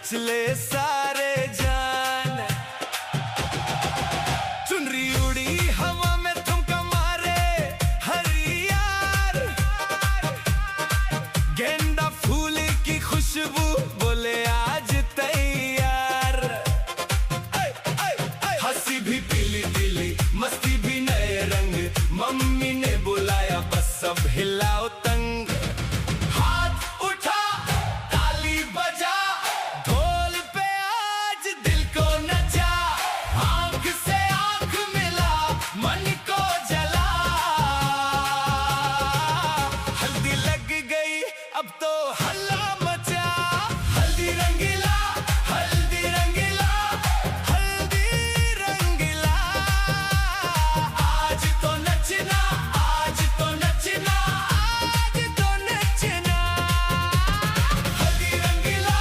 नाच ले सारे जान। चुनरी उड़ी हवा में ठुमका मारे हरियार, गेंदा फूल की खुशबू बोले आज तैयार। हंसी भी पीली पीली, मस्ती भी नए रंग, मम्मी ने बुलाया बस सब हिलाओ तंग। हाथ उठा ताली बजा, ढोल पे आज दिल को नचा। आंख से आंख मिला, मन को जला। हल्दी लग गई अब तो हल्ला मचा। हल्दी रंगीला, हल्दी रंगीला, हल्दी रंगीला। आज तो नचना, आज तो नचना, आज तो नचना। हल्दी रंगीला,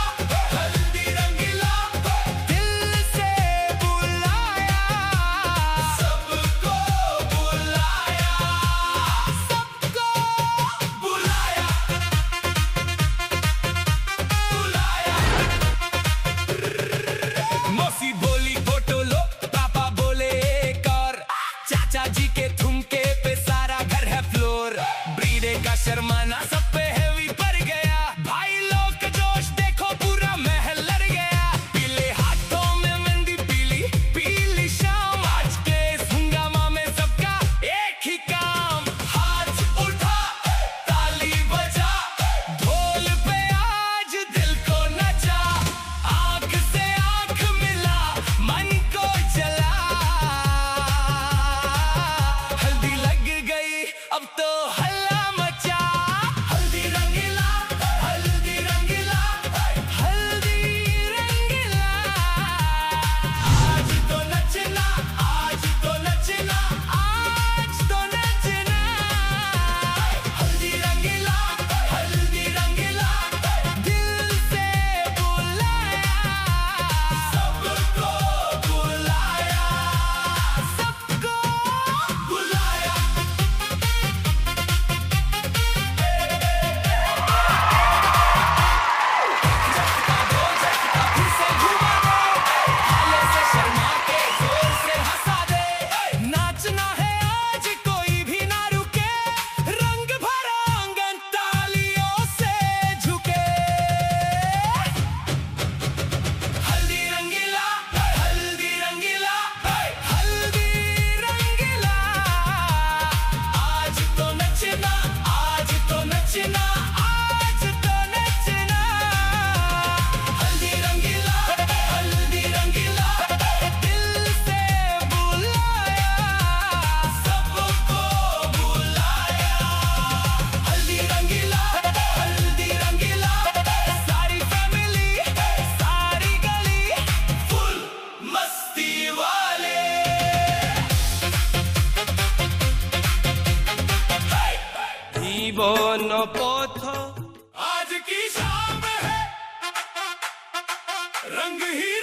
हल्दी रंगीला, दिल से बुलाया, सबको बुलाया, सबको बुलाया, बुलाया। मौसी बोली फोटो लो, पापा बोले एक और। चाचा जी के ठुमके पे सारा घर है फ्लोर। ब्रीडे का शर्माना सब पे हेवी पड़ गया। भाई लोग का जोश देखो पूरा महल लड़ गया। पीले हाथों में मेहंदी, पीली पीली शाम। आज के इस हंगामा में सबका एक ही काम। हाथ उठा ताली बजा, ढोल पे आज दिल को नचा। आंख से आंख मिला, मन को जला। हल्दी लग गई अब तो हल्ला मचा। हल्दी रंगीला, हल्दी रंगीला, हल्दी रंगीला। आज तो नचना, आज तो नचना, आज तो नचना। हल्दी रंगीला, हल्दी रंगीला, दिल से बुलाया, सबको बुलाया, सबको बुलाया। फिर से घुमा दे, हाले से शर्मा के जोर से हंसा दे। नाचना है आज कोई भी ना रुके, रंग भरा आंगन तालियों से झुके। हल्दी रंगीला, हल्दी रंगीला, हल्दी रंगीला। आज तो नचना, आज तो नचना, आज तो नचना। हल्दी रंगीला, हल्दी रंगीला, दिल से बुलाया, सबको बुलाया। हल्दी रंगीला, हल्दी रंगीला, सारी फैमिली, सारी गली, फुल मस्ती वाले। জীবন পথ आज की शाम है, रंग ही